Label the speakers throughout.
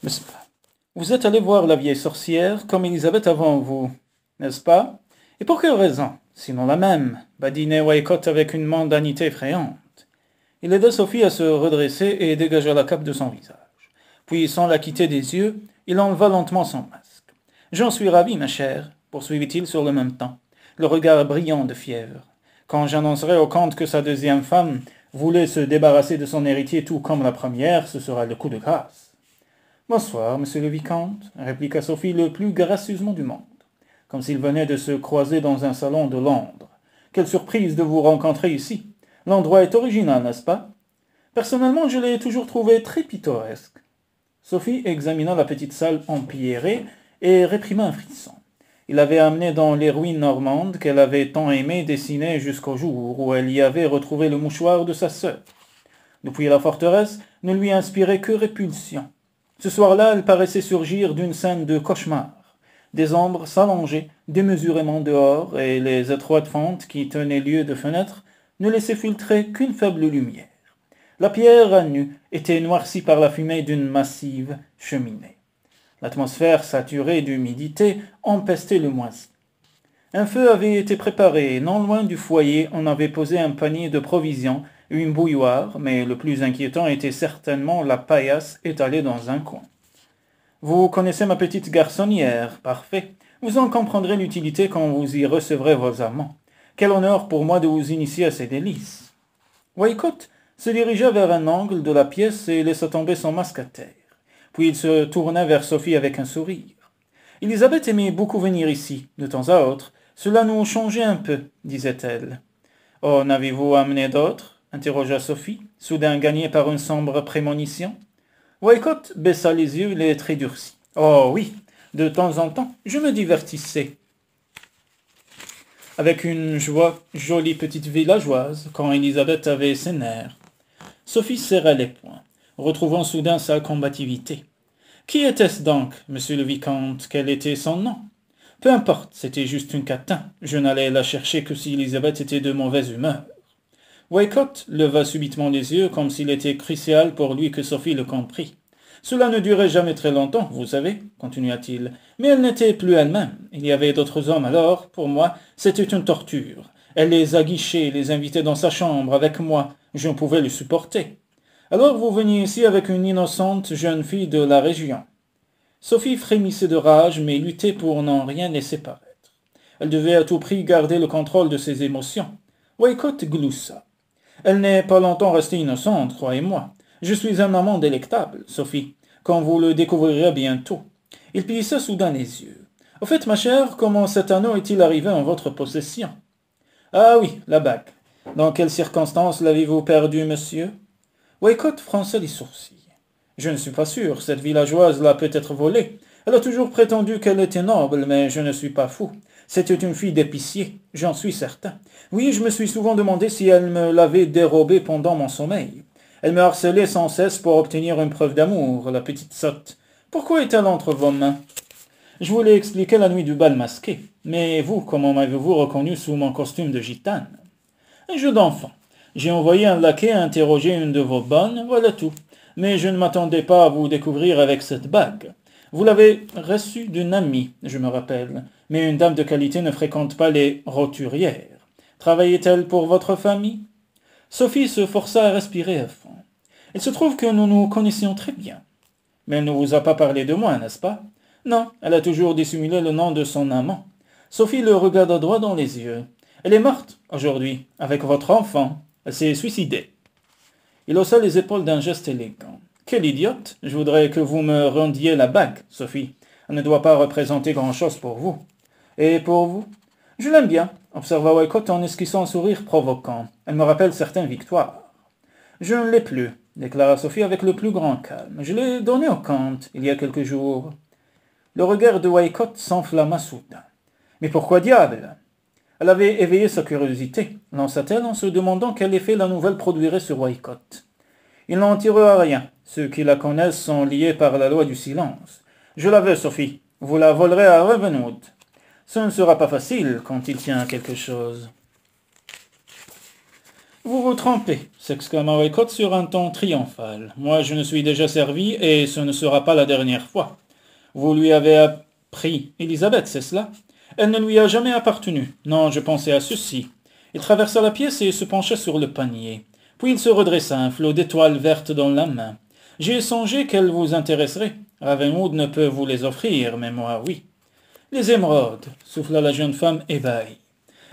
Speaker 1: Mais vous êtes allé voir la vieille sorcière comme Élisabeth avant vous, n'est-ce pas? Et pour quelle raison? Sinon la même, badinait Wycott avec une mondanité effrayante. Il aida Sophie à se redresser et dégagea la cape de son visage. Puis, sans la quitter des yeux, il enleva lentement son masque. J'en suis ravi, ma chère, poursuivit-il sur le même temps, le regard brillant de fièvre. Quand j'annoncerai au comte que sa deuxième femme voulait se débarrasser de son héritier tout comme la première, ce sera le coup de grâce. Bonsoir, monsieur le vicomte, répliqua Sophie le plus gracieusement du monde, comme s'ils venaient de se croiser dans un salon de Londres. Quelle surprise de vous rencontrer ici. L'endroit est original, n'est-ce pas? Personnellement, je l'ai toujours trouvé très pittoresque. Sophie examina la petite salle empierrée et réprima un frisson. Il l'avait amenée dans les ruines normandes qu'elle avait tant aimé dessiner jusqu'au jour où elle y avait retrouvé le mouchoir de sa sœur. Depuis la forteresse ne lui inspirait que répulsion. Ce soir-là, elle paraissait surgir d'une scène de cauchemar. Des ombres s'allongeaient démesurément dehors et les étroites fentes qui tenaient lieu de fenêtres ne laissaient filtrer qu'une faible lumière. La pierre à nu était noircie par la fumée d'une massive cheminée. L'atmosphère saturée d'humidité empestait le moisi. Un feu avait été préparé et non loin du foyer on avait posé un panier de provisions et une bouilloire, mais le plus inquiétant était certainement la paillasse étalée dans un coin. Vous connaissez ma petite garçonnière, parfait. Vous en comprendrez l'utilité quand vous y recevrez vos amants. Quel honneur pour moi de vous initier à ces délices. Wycott se dirigea vers un angle de la pièce et laissa tomber son masque à terre. Puis il se tourna vers Sophie avec un sourire. Élisabeth aimait beaucoup venir ici, de temps à autre. Cela nous changeait un peu, disait-elle. Oh, n'avez-vous amené d'autres? Interrogea Sophie, soudain gagnée par une sombre prémonition. Wycott baissa les yeux, les traits durcis. Oh oui, de temps en temps, je me divertissais avec une jolie petite villageoise, quand Élisabeth avait ses nerfs. Sophie serra les poings, retrouvant soudain sa combativité. Qui était-ce donc, monsieur le vicomte? Quel était son nom? Peu importe, c'était juste une catin. Je n'allais la chercher que si Élisabeth était de mauvaise humeur. Wycott leva subitement les yeux, comme s'il était crucial pour lui que Sophie le comprît. Cela ne durait jamais très longtemps, vous savez, continua-t-il, mais elle n'était plus elle-même. Il y avait d'autres hommes alors, pour moi, c'était une torture. Elle les aguichait, les invitait dans sa chambre avec moi, je ne pouvais le supporter. Alors vous veniez ici avec une innocente jeune fille de la région. Sophie frémissait de rage, mais luttait pour n'en rien laisser paraître. Elle devait à tout prix garder le contrôle de ses émotions. Wycott gloussa. Elle n'est pas longtemps restée innocente, croyez-moi. Je suis un amant délectable, Sophie, quand vous le découvrirez bientôt. Il plissa soudain les yeux. Au fait, ma chère, comment cet anneau est-il arrivé en votre possession? Ah oui, la bague. Dans quelles circonstances l'avez-vous perdu, monsieur? Wycott fronça les sourcils. Je ne suis pas sûr, cette villageoise l'a peut-être volée. Elle a toujours prétendu qu'elle était noble, mais je ne suis pas fou. C'était une fille d'épicier, j'en suis certain. Oui, je me suis souvent demandé si elle me l'avait dérobée pendant mon sommeil. Elle me harcelait sans cesse pour obtenir une preuve d'amour, la petite sotte. Pourquoi est-elle entre vos mains? Je vous l'ai expliqué la nuit du bal masqué. Mais vous, comment m'avez-vous reconnu sous mon costume de gitane? Un jeu d'enfant. J'ai envoyé un laquais interroger une de vos bonnes, voilà tout. Mais je ne m'attendais pas à vous découvrir avec cette bague. Vous l'avez reçue d'une amie, je me rappelle. Mais une dame de qualité ne fréquente pas les roturières. Travaillait-elle pour votre famille? Sophie se força à respirer à fond. Il se trouve que nous nous connaissions très bien. Mais elle ne vous a pas parlé de moi, n'est-ce pas? Non, elle a toujours dissimulé le nom de son amant. Sophie le regarda droit dans les yeux. Elle est morte, aujourd'hui, avec votre enfant. Elle s'est suicidée. Il haussa les épaules d'un geste élégant. Quelle idiote! Je voudrais que vous me rendiez la bague, Sophie. Elle ne doit pas représenter grand-chose pour vous. Et pour vous? Je l'aime bien, observa Wycott en esquissant un sourire provoquant. Elle me rappelle certaines victoires. Je ne l'ai plus, déclara Sophie avec le plus grand calme. Je l'ai donnée au comte, il y a quelques jours. Le regard de Wycott s'enflamma soudain. Mais pourquoi diable? Elle avait éveillé sa curiosité, lança-t-elle en se demandant quel effet la nouvelle produirait sur Wycott. Il n'en tirera rien. Ceux qui la connaissent sont liés par la loi du silence. Je la veux, Sophie. Vous la volerez à Ravenwood. Ce ne sera pas facile quand il tient à quelque chose. Vous vous trompez, s'exclama Wycott sur un ton triomphal. Moi, je ne suis déjà servi, et ce ne sera pas la dernière fois. Vous lui avez appris Élisabeth, c'est cela? Elle ne lui a jamais appartenu. Non, je pensais à ceci. Il traversa la pièce et se pencha sur le panier. Puis il se redressa, un flot d'étoiles vertes dans la main. J'ai songé qu'elles vous intéresseraient. Ravenwood ne peut vous les offrir, mais moi, oui. Les émeraudes, souffla la jeune femme ébahie.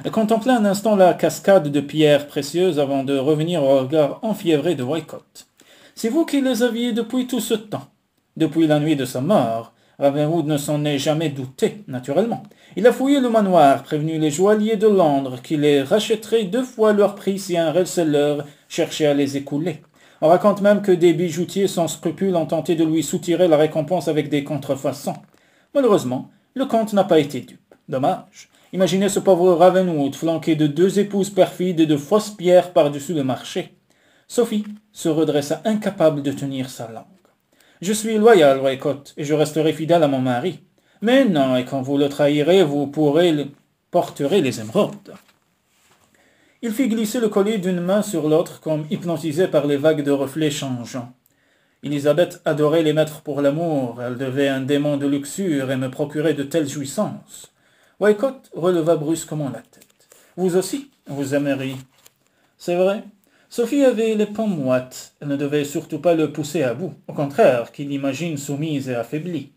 Speaker 1: Elle contempla un instant la cascade de pierres précieuses avant de revenir au regard enfiévré de Wycott. C'est vous qui les aviez depuis tout ce temps. Depuis la nuit de sa mort. Ravenwood ne s'en est jamais douté, naturellement. Il a fouillé le manoir, prévenu les joailliers de Londres qui les rachèteraient 2 fois leur prix si un receleur cherchait à les écouler. On raconte même que des bijoutiers sans scrupules ont tenté de lui soutirer la récompense avec des contrefaçons. Malheureusement, le comte n'a pas été dupe. Dommage. Imaginez ce pauvre Ravenwood flanqué de 2 épouses perfides et de fausses pierres par-dessus le marché. Sophie se redressa incapable de tenir sa langue. Je suis loyal, Wycott, et je resterai fidèle à mon mari. Mais non, et quand vous le trahirez, vous porterez les émeraudes. Il fit glisser le collier d'une main sur l'autre, comme hypnotisé par les vagues de reflets changeants. Élisabeth adorait les mettre pour l'amour, elle devait un démon de luxure et me procurait de telles jouissances. Wycott releva brusquement la tête. Vous aussi, vous aimeriez. C'est vrai. Sophie avait les pommes moites. Elle ne devait surtout pas le pousser à bout. Au contraire, qu'il l'imagine soumise et affaiblie.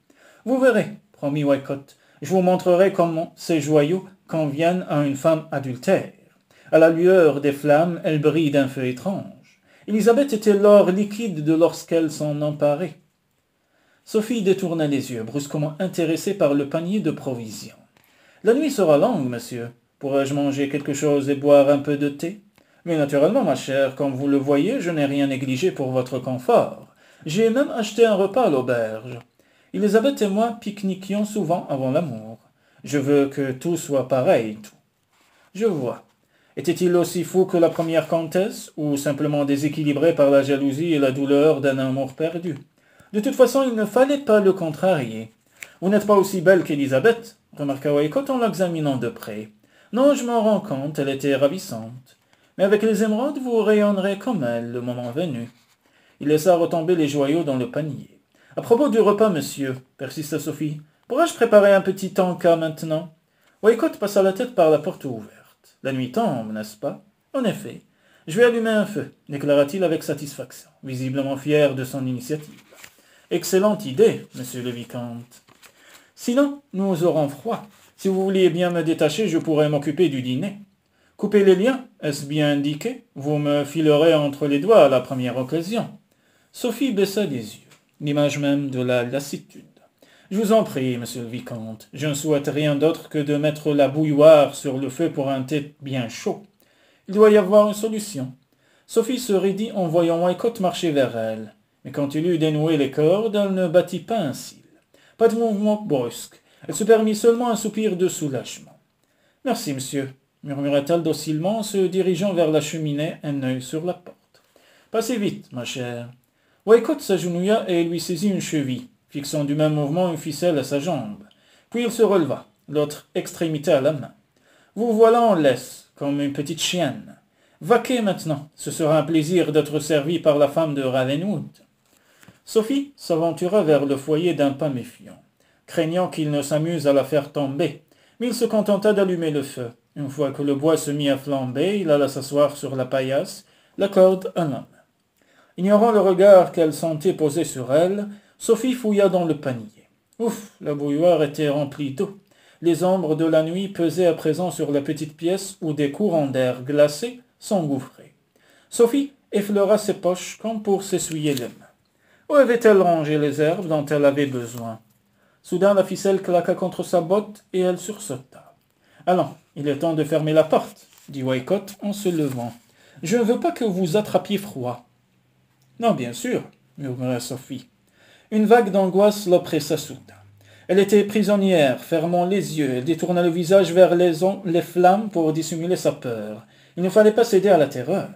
Speaker 1: Vous verrez, promit Wycott. Je vous montrerai comment ces joyaux conviennent à une femme adultère. À la lueur des flammes, elle brille d'un feu étrange. Élisabeth était l'or liquide de lorsqu'elle s'en emparait. Sophie détourna les yeux, brusquement intéressée par le panier de provisions. La nuit sera longue, monsieur. Pourrais-je manger quelque chose et boire un peu de thé? Mais naturellement, ma chère, comme vous le voyez, je n'ai rien négligé pour votre confort. J'ai même acheté un repas à l'auberge. Élisabeth et moi pique-niquions souvent avant l'amour. Je veux que tout soit pareil, tout. Je vois. Était-il aussi fou que la première comtesse, ou simplement déséquilibré par la jalousie et la douleur d'un amour perdu? De toute façon, il ne fallait pas le contrarier. Vous n'êtes pas aussi belle qu'Élisabeth, remarqua Wycott en l'examinant de près. Non, je m'en rends compte, elle était ravissante. Mais avec les émeraudes, vous rayonnerez comme elle, le moment venu. Il laissa retomber les joyaux dans le panier. À propos du repas, monsieur, persista Sophie, pourrais-je préparer un petit encas maintenant? Wycott passa la tête par la porte ouverte. La nuit tombe, n'est-ce pas? En effet. Je vais allumer un feu, déclara-t-il avec satisfaction, visiblement fier de son initiative. Excellente idée, monsieur le vicomte. Sinon, nous aurons froid. Si vous vouliez bien me détacher, je pourrais m'occuper du dîner. Coupez les liens, est-ce bien indiqué? Vous me filerez entre les doigts à la première occasion. Sophie baissa les yeux, l'image même de la lassitude. Je vous en prie, monsieur le vicomte, je ne souhaite rien d'autre que de mettre la bouilloire sur le feu pour un thé bien chaud. Il doit y avoir une solution. Sophie se raidit en voyant Wycott marcher vers elle. Mais quand il eut dénoué les cordes, elle ne battit pas un cil. Pas de mouvement brusque. Elle se permit seulement un soupir de soulagement. Merci, monsieur, murmura-t-elle docilement en se dirigeant vers la cheminée, un œil sur la porte. Passez vite, ma chère. Wycott s'agenouilla et lui saisit une cheville, fixant du même mouvement une ficelle à sa jambe. Puis il se releva, l'autre extrémité à la main. Vous voilà en laisse, comme une petite chienne. Vaquez maintenant, ce sera un plaisir d'être servi par la femme de Ravenwood. Sophie s'aventura vers le foyer d'un pas méfiant, craignant qu'il ne s'amuse à la faire tomber, mais il se contenta d'allumer le feu. Une fois que le bois se mit à flamber, il alla s'asseoir sur la paillasse, la corde à la main. Ignorant le regard qu'elle sentait poser sur elle, Sophie fouilla dans le panier. Ouf, la bouilloire était remplie d'eau. Les ombres de la nuit pesaient à présent sur la petite pièce où des courants d'air glacé s'engouffraient. Sophie effleura ses poches comme pour s'essuyer les mains. Où avait-elle rangé les herbes dont elle avait besoin? Soudain la ficelle claqua contre sa botte et elle sursauta. « Allons, il est temps de fermer la porte, » dit Wycott en se levant. « Je ne veux pas que vous attrapiez froid. »« Non, bien sûr, » murmura Sophie. Une vague d'angoisse l'oppressa soudain. Elle était prisonnière, fermant les yeux. Elle détourna le visage vers les flammes pour dissimuler sa peur. Il ne fallait pas céder à la terreur.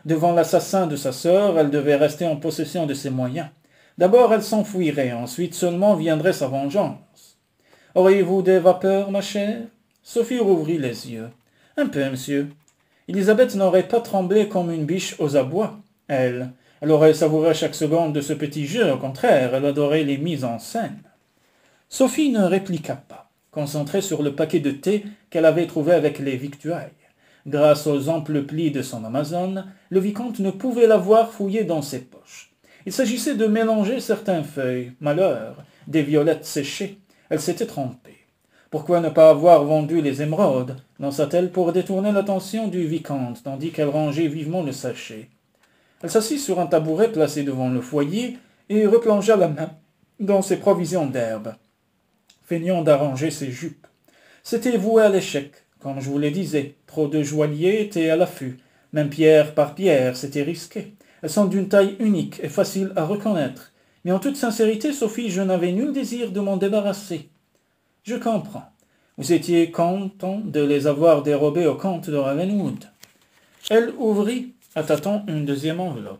Speaker 1: Devant l'assassin de sa sœur, elle devait rester en possession de ses moyens. D'abord, elle s'enfuirait, ensuite seulement viendrait sa vengeance. « Auriez-vous des vapeurs, ma chère ?» Sophie rouvrit les yeux. « Un peu, monsieur. » Élisabeth n'aurait pas tremblé comme une biche aux abois, elle. Elle aurait savouré chaque seconde de ce petit jeu, au contraire, elle adorait les mises en scène. Sophie ne répliqua pas, concentrée sur le paquet de thé qu'elle avait trouvé avec les victuailles. Grâce aux amples plis de son amazone, le vicomte ne pouvait la voir fouiller dans ses poches. Il s'agissait de mélanger certaines feuilles, malheur, des violettes séchées. Elle s'était trompée. Pourquoi ne pas avoir vendu les émeraudes, lança-t-elle pour détourner l'attention du vicomte, tandis qu'elle rangeait vivement le sachet. Elle s'assit sur un tabouret placé devant le foyer et replongea la main dans ses provisions d'herbe, feignant d'arranger ses jupes. C'était voué à l'échec, comme je vous le disais. Trop de joailliers étaient à l'affût. Même pierre par pierre, c'était risqué. Elles sont d'une taille unique et facile à reconnaître. Mais en toute sincérité, Sophie, je n'avais nul désir de m'en débarrasser. Je comprends. Vous étiez content de les avoir dérobés au comte de Ravenwood. Elle ouvrit à tâtons une deuxième enveloppe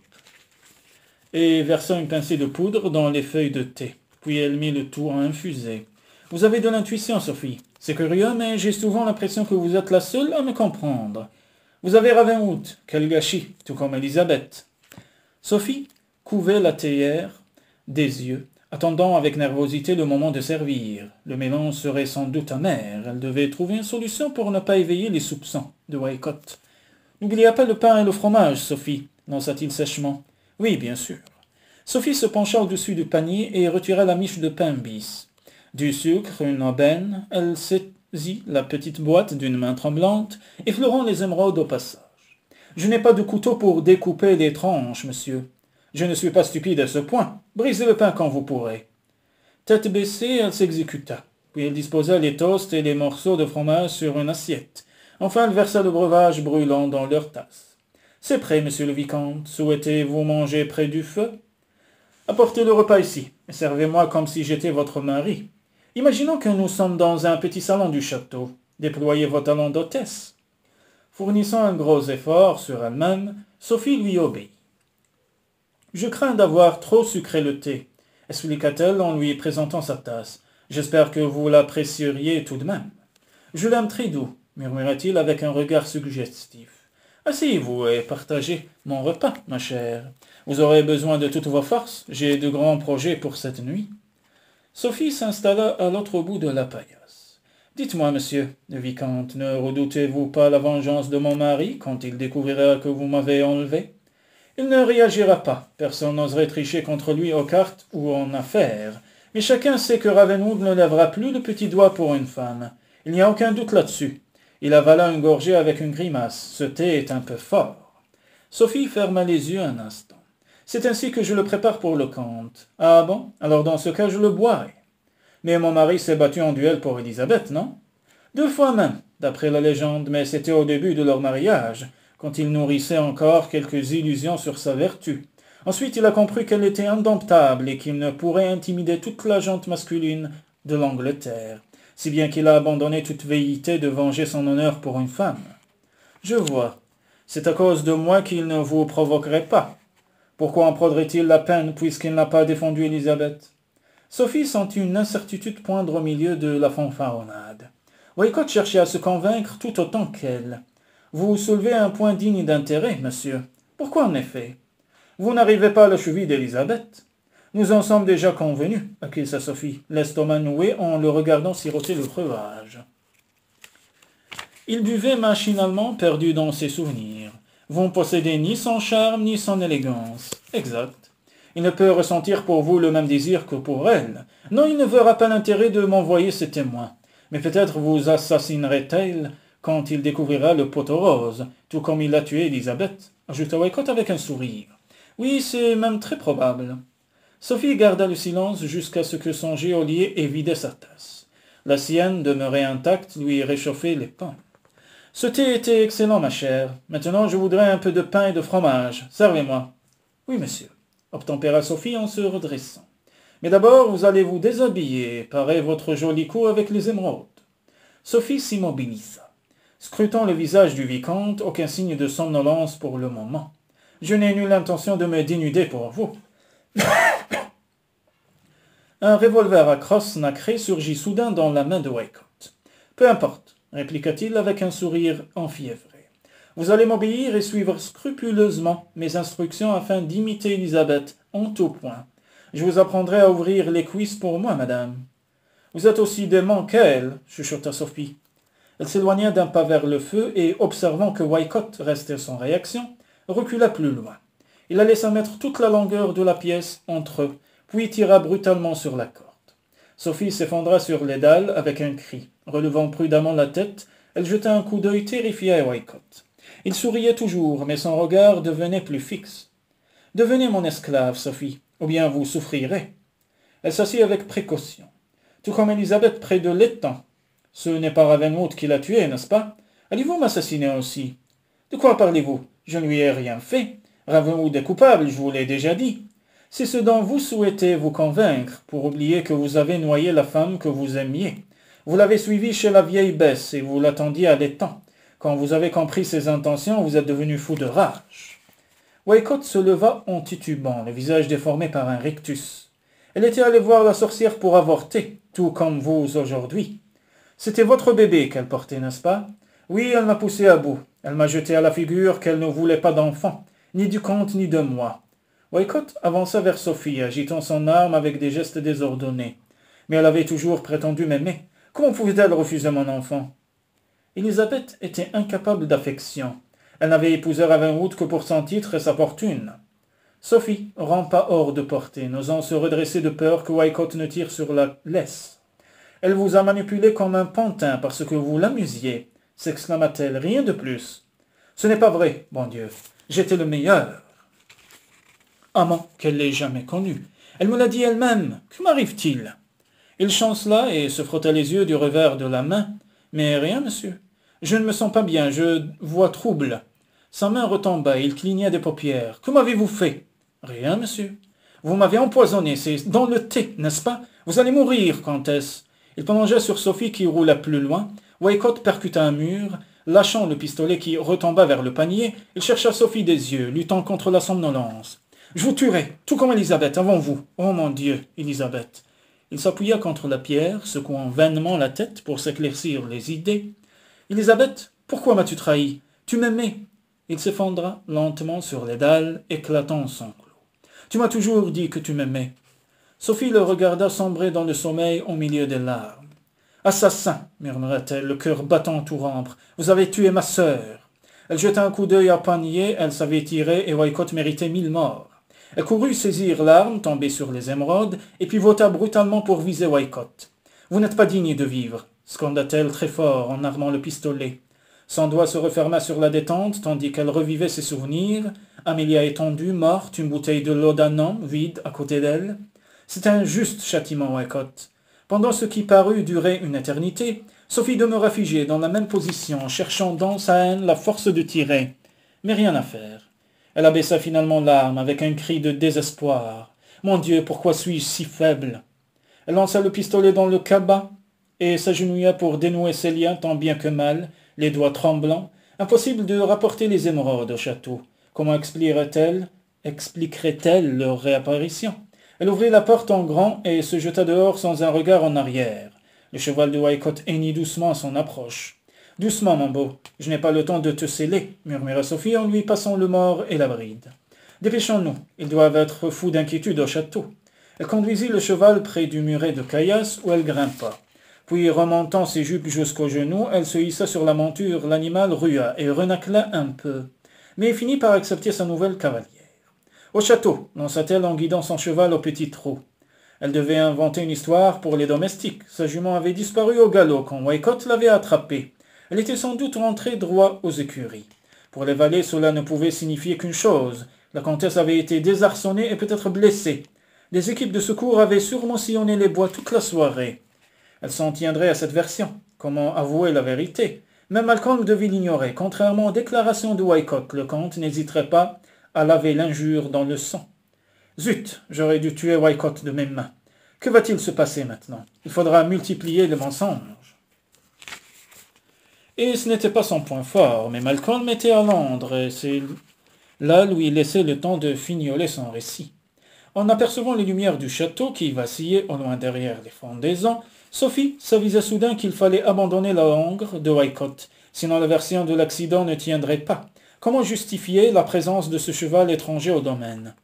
Speaker 1: et versa une pincée de poudre dans les feuilles de thé. Puis elle mit le tout à infuser. Vous avez de l'intuition, Sophie. C'est curieux, mais j'ai souvent l'impression que vous êtes la seule à me comprendre. Vous avez Ravenwood, quel gâchis, tout comme Élisabeth. Sophie couvait la théière des yeux, attendant avec nervosité le moment de servir. Le mélange serait sans doute amer. Elle devait trouver une solution pour ne pas éveiller les soupçons de Walcott. N'oubliez pas le pain et le fromage, Sophie, lança-t-il sèchement. Oui, bien sûr. Sophie se pencha au-dessus du panier et retira la miche de pain bis. Du sucre, une aubaine, elle saisit la petite boîte d'une main tremblante, effleurant les émeraudes au passage. Je n'ai pas de couteau pour découper les tranches, monsieur. Je ne suis pas stupide à ce point. Brisez le pain quand vous pourrez. Tête baissée, elle s'exécuta. Puis elle disposa les toasts et les morceaux de fromage sur une assiette. Enfin, elle versa le breuvage brûlant dans leur tasse. C'est prêt, monsieur le vicomte. Souhaitez-vous manger près du feu? Apportez le repas ici, et servez-moi comme si j'étais votre mari. Imaginons que nous sommes dans un petit salon du château. Déployez vos talents d'hôtesse. Fournissant un gros effort sur elle-même, Sophie lui obéit. Je crains d'avoir trop sucré le thé, expliqua-t-elle en lui présentant sa tasse. J'espère que vous l'apprécieriez tout de même. Je l'aime très doux, murmura-t-il avec un regard suggestif. Asseyez-vous et partagez mon repas, ma chère. Vous aurez besoin de toutes vos forces. J'ai de grands projets pour cette nuit. Sophie s'installa à l'autre bout de la paillasse. Dites-moi, monsieur le vicomte, ne redoutez-vous pas la vengeance de mon mari quand il découvrira que vous m'avez enlevé? Il ne réagira pas. Personne n'oserait tricher contre lui aux cartes ou en affaires. Mais chacun sait que Ravenwood ne lèvera plus le petit doigt pour une femme. Il n'y a aucun doute là-dessus. Il avala une gorgée avec une grimace. Ce thé est un peu fort. Sophie ferma les yeux un instant. C'est ainsi que je le prépare pour le comte. Ah bon? Alors dans ce cas, je le boirai. Mais mon mari s'est battu en duel pour Élisabeth, non? 2 fois même, d'après la légende, mais c'était au début de leur mariage, quand il nourrissait encore quelques illusions sur sa vertu. Ensuite, il a compris qu'elle était indomptable et qu'il ne pourrait intimider toute la gente masculine de l'Angleterre, si bien qu'il a abandonné toute velléité de venger son honneur pour une femme. Je vois. C'est à cause de moi qu'il ne vous provoquerait pas. Pourquoi en prendrait-il la peine puisqu'il n'a pas défendu Élisabeth? Sophie sentit une incertitude poindre au milieu de la fanfaronnade. Walcott cherchait à se convaincre tout autant qu'elle. Vous soulevez un point digne d'intérêt, monsieur. Pourquoi en effet? Vous n'arrivez pas à la cheville d'Élisabeth. Nous en sommes déjà convenus, acquiesça Sophie, l'estomac noué en le regardant siroter le breuvage. Il buvait machinalement, perdu dans ses souvenirs. Vous ne possédez ni son charme, ni son élégance. Exact. Il ne peut ressentir pour vous le même désir que pour elle. Non, il ne verra pas l'intérêt de m'envoyer ses témoins. Mais peut-être vous assassinerait-elle quand il découvrira le poteau rose, tout comme il a tué Élisabeth, ajouta Walcott avec un sourire. Oui, c'est même très probable. Sophie garda le silence jusqu'à ce que son geôlier ait vidé sa tasse. La sienne, demeurée intacte, lui réchauffait les pans. Ce thé était excellent, ma chère. Maintenant, je voudrais un peu de pain et de fromage. Servez-moi. Oui, monsieur, obtempéra Sophie en se redressant. Mais d'abord, vous allez vous déshabiller et parer votre joli cou avec les émeraudes. Sophie s'immobilisa. Scrutant le visage du vicomte, aucun signe de somnolence pour le moment. Je n'ai nulle intention de me dénuder pour vous. Un revolver à crosse nacrée surgit soudain dans la main de Walcott. Peu importe, répliqua-t-il avec un sourire enfiévré. Vous allez m'obéir et suivre scrupuleusement mes instructions afin d'imiter Élisabeth en tout point. Je vous apprendrai à ouvrir les cuisses pour moi, madame. Vous êtes aussi dément qu'elle, chuchota Sophie. Elle s'éloigna d'un pas vers le feu et, observant que Wycott restait sans réaction, recula plus loin. Il la laissa mettre toute la longueur de la pièce entre eux, puis tira brutalement sur la corde. Sophie s'effondra sur les dalles avec un cri. Relevant prudemment la tête, elle jeta un coup d'œil terrifié à Wycott. Il souriait toujours, mais son regard devenait plus fixe. « Devenez mon esclave, Sophie, ou bien vous souffrirez. » Elle s'assit avec précaution. Tout comme Élisabeth près de l'étang. Ce n'est pas Ravenwood qui l'a tué, n'est-ce pas? Allez-vous m'assassiner aussi? De quoi parlez-vous? Je ne lui ai rien fait. Ravenwood est coupable, je vous l'ai déjà dit. C'est ce dont vous souhaitez vous convaincre, pour oublier que vous avez noyé la femme que vous aimiez. Vous l'avez suivie chez la vieille Bess et vous l'attendiez à l'étang. Quand vous avez compris ses intentions, vous êtes devenu fou de rage. Wycott se leva en titubant, le visage déformé par un rictus. Elle était allée voir la sorcière pour avorter, tout comme vous aujourd'hui. C'était votre bébé qu'elle portait, n'est-ce pas? Oui, elle m'a poussé à bout. Elle m'a jeté à la figure qu'elle ne voulait pas d'enfant, ni du comte ni de moi. Wycott avança vers Sophie, agitant son arme avec des gestes désordonnés. Mais elle avait toujours prétendu m'aimer. Comment pouvait-elle refuser mon enfant? Élisabeth était incapable d'affection. Elle n'avait épousé Ravenwood que pour son titre et sa fortune. Sophie rampa hors de portée, n'osant se redresser de peur que Wycott ne tire sur la laisse. Elle vous a manipulé comme un pantin parce que vous l'amusiez, s'exclama-t-elle, rien de plus. Ce n'est pas vrai, bon Dieu, j'étais le meilleur. Amant qu'elle n'ait jamais connu. Elle me l'a dit elle-même. Que m'arrive-t-il? Il chancela et se frotta les yeux du revers de la main. Mais rien, monsieur. Je ne me sens pas bien, je vois trouble. Sa main retomba, il cligna des paupières. Que m'avez-vous fait? Rien, monsieur. Vous m'avez empoisonné, c'est dans le thé, n'est-ce pas? Vous allez mourir, comtesse. Il plongea sur Sophie qui roula plus loin. Wycott percuta un mur. Lâchant le pistolet qui retomba vers le panier, il chercha Sophie des yeux, luttant contre la somnolence. « Je vous tuerai, tout comme Élisabeth, avant vous. Oh mon Dieu, Élisabeth. » Il s'appuya contre la pierre, secouant vainement la tête pour s'éclaircir les idées. « Élisabeth, pourquoi m'as-tu trahi? Tu m'aimais. » Il s'effondra lentement sur les dalles, éclatant en sanglots. « Tu m'as toujours dit que tu m'aimais. » Sophie le regarda sombrer dans le sommeil au milieu des larmes. « Assassin, murmura-t-elle, le cœur battant tout rompre, vous avez tué ma sœur. » Elle jeta un coup d'œil à panier, elle savait tirer et Wycott méritait 1000 morts. Elle courut saisir l'arme tombée sur les émeraudes et pivota brutalement pour viser Wycott. « Vous n'êtes pas digne de vivre » sconda-t-elle très fort en armant le pistolet. Son doigt se referma sur la détente tandis qu'elle revivait ses souvenirs. Amélia étendue, morte, une bouteille de laudanum vide à côté d'elle. C'était un juste châtiment, Wycott. Pendant ce qui parut durer une éternité, Sophie demeura figée dans la même position, cherchant dans sa haine la force de tirer. Mais rien à faire. Elle abaissa finalement l'arme avec un cri de désespoir. « Mon Dieu, pourquoi suis-je si faible ?» Elle lança le pistolet dans le cabas et s'agenouilla pour dénouer ses liens tant bien que mal, les doigts tremblants. Impossible de rapporter les émeraudes au château. Comment expliquerait-elle leur réapparition? Elle ouvrit la porte en grand et se jeta dehors sans un regard en arrière. Le cheval de Wycott hennit doucement à son approche. « Doucement, mon beau, je n'ai pas le temps de te sceller, » murmura Sophie en lui passant le mors et la bride. « Dépêchons-nous, ils doivent être fous d'inquiétude au château. » Elle conduisit le cheval près du muret de caillasse où elle grimpa. Puis, remontant ses jupes jusqu'aux genoux, elle se hissa sur la monture, l'animal rua et renacla un peu, mais finit par accepter sa nouvelle cavalière. « Au château » lança-t-elle en guidant son cheval au petit trot. Elle devait inventer une histoire pour les domestiques. Sa jument avait disparu au galop quand Wycott l'avait attrapée. Elle était sans doute rentrée droit aux écuries. Pour les valets, cela ne pouvait signifier qu'une chose. La comtesse avait été désarçonnée et peut-être blessée. Les équipes de secours avaient sûrement sillonné les bois toute la soirée. Elle s'en tiendrait à cette version. Comment avouer la vérité? Même Malcolm devait l'ignorer. Contrairement aux déclarations de Wycott, le comte n'hésiterait pas à laver l'injure dans le sang. Zut, j'aurais dû tuer Wycott de mes mains. Que va-t-il se passer maintenant? Il faudra multiplier les mensonges. Et ce n'était pas son point fort, mais Malcolm était à Londres, et c'est là lui laissait le temps de fignoler son récit. En apercevant les lumières du château qui vacillaient au loin derrière les fondaisons, Sophie s'avisa soudain qu'il fallait abandonner la hongre de Wycott, sinon la version de l'accident ne tiendrait pas. Comment justifier la présence de ce cheval étranger au domaine?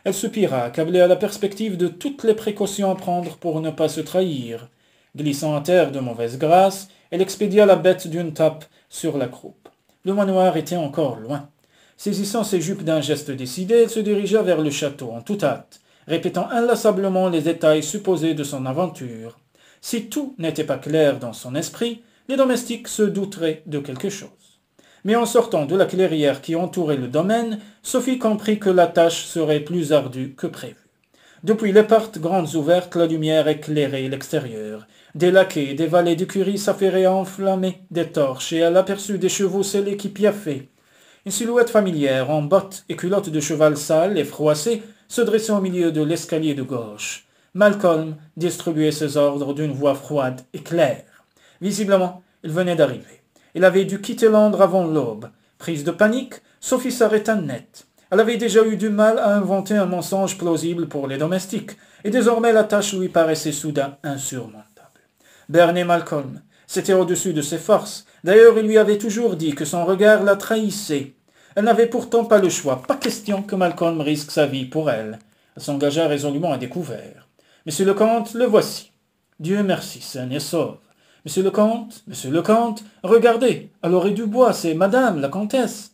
Speaker 1: Elle soupira, accablée à la perspective de toutes les précautions à prendre pour ne pas se trahir. Glissant à terre de mauvaise grâce, elle expédia la bête d'une tape sur la croupe. Le manoir était encore loin. Saisissant ses jupes d'un geste décidé, elle se dirigea vers le château en toute hâte, répétant inlassablement les détails supposés de son aventure. Si tout n'était pas clair dans son esprit, les domestiques se douteraient de quelque chose. Mais en sortant de la clairière qui entourait le domaine, Sophie comprit que la tâche serait plus ardue que prévu. Depuis les portes grandes ouvertes, la lumière éclairait l'extérieur. Des laquais et des valets d'écurie s'affairaient à enflammer des torches, et elle aperçut des chevaux sellés qui piaffaient. Une silhouette familière, en bottes et culottes de cheval sales et froissées, se dressait au milieu de l'escalier de gauche. Malcolm distribuait ses ordres d'une voix froide et claire. Visiblement, il venait d'arriver. Il avait dû quitter Londres avant l'aube. Prise de panique, Sophie s'arrêta net. Elle avait déjà eu du mal à inventer un mensonge plausible pour les domestiques, et désormais la tâche lui paraissait soudain insurmontable. Berner Malcolm, c'était au-dessus de ses forces. D'ailleurs, il lui avait toujours dit que son regard la trahissait. Elle n'avait pourtant pas le choix. Pas question que Malcolm risque sa vie pour elle. Elle s'engagea résolument à découvert. « Monsieur le comte, le voici. »« Dieu merci, saine et sauve. »« Monsieur le comte, regardez, à l'orée du bois, c'est madame, la comtesse. »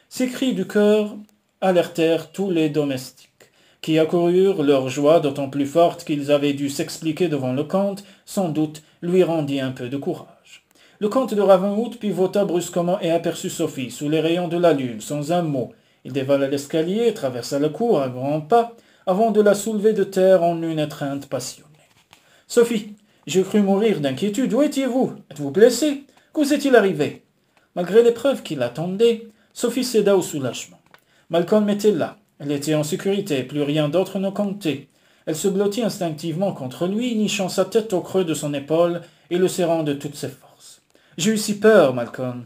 Speaker 1: Ces cris du cœur alertèrent tous les domestiques, qui accoururent, leur joie d'autant plus forte qu'ils avaient dû s'expliquer devant le comte, sans doute lui rendit un peu de courage. Le comte de Ravenwood pivota brusquement et aperçut Sophie sous les rayons de la lune, sans un mot. Il dévala l'escalier, traversa la cour à grands pas, avant de la soulever de terre en une étreinte passionnée. « Sophie, j'ai cru mourir d'inquiétude. Où étiez-vous? Êtes-vous blessée? Que vous est-il arrivé ?» Malgré l'épreuve qui l'attendait, Sophie céda au soulagement. Malcolm était là. Elle était en sécurité, plus rien d'autre ne comptait. Elle se blottit instinctivement contre lui, nichant sa tête au creux de son épaule et le serrant de toutes ses forces. « J'ai eu si peur, Malcolm. »«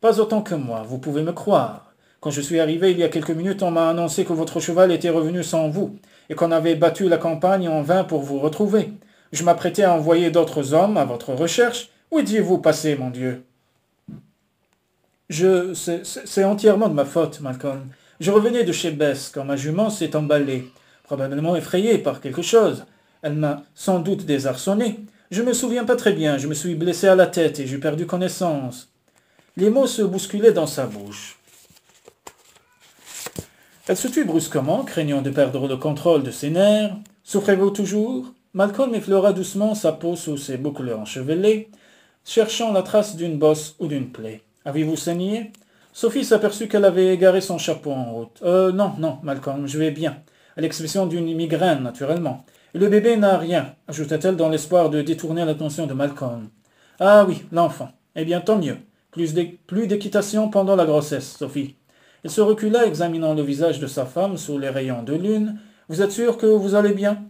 Speaker 1: Pas autant que moi, vous pouvez me croire. Quand je suis arrivé il y a quelques minutes, on m'a annoncé que votre cheval était revenu sans vous, et qu'on avait battu la campagne en vain pour vous retrouver. Je m'apprêtais à envoyer d'autres hommes à votre recherche. Où étiez-vous passé, mon Dieu ?»« C'est entièrement de ma faute, Malcolm. Je revenais de chez Bess quand ma jument s'est emballée, probablement effrayée par quelque chose. Elle m'a sans doute désarçonné. Je ne me souviens pas très bien, je me suis blessé à la tête et j'ai perdu connaissance. » Les mots se bousculaient dans sa bouche. Elle se tut brusquement, craignant de perdre le contrôle de ses nerfs. « Souffrez-vous toujours ?» Malcolm effleura doucement sa peau sous ses boucles enchevêlées, cherchant la trace d'une bosse ou d'une plaie. « Avez-vous saigné ?» Sophie s'aperçut qu'elle avait égaré son chapeau en route. Non, Malcolm, je vais bien. À l'exception d'une migraine, naturellement. Et le bébé n'a rien, ajouta-t-elle dans l'espoir de détourner l'attention de Malcolm. Ah oui, l'enfant. Eh bien, tant mieux. Plus d'équitation pendant la grossesse, Sophie. Elle se recula, examinant le visage de sa femme sous les rayons de lune. Vous êtes sûre que vous allez bien?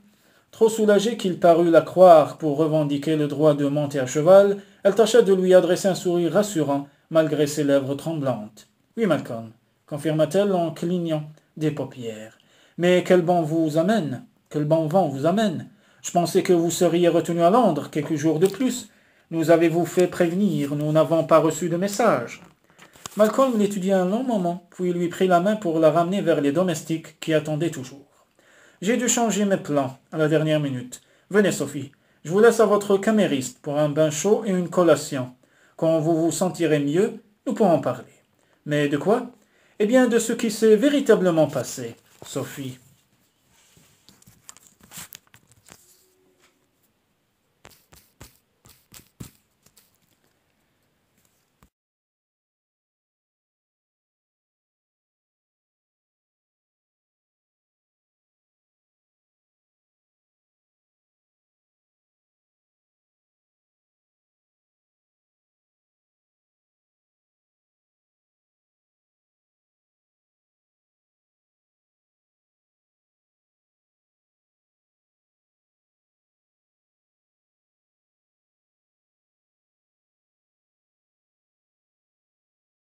Speaker 1: Trop soulagée qu'il parut la croire pour revendiquer le droit de monter à cheval, elle tâcha de lui adresser un sourire rassurant, malgré ses lèvres tremblantes. « Oui, Malcolm, » confirma-t-elle en clignant des paupières. « Mais quel bon vent vous amène? Je pensais que vous seriez retenu à Londres quelques jours de plus. Nous avez-vous fait prévenir? Nous n'avons pas reçu de message. » Malcolm l'étudia un long moment, puis lui prit la main pour la ramener vers les domestiques qui attendaient toujours. « J'ai dû changer mes plans à la dernière minute. Venez, Sophie, je vous laisse à votre camériste pour un bain chaud et une collation. Quand vous vous sentirez mieux, nous pourrons parler. » « Mais de quoi ? » « Eh bien, de ce qui s'est véritablement passé, Sophie. »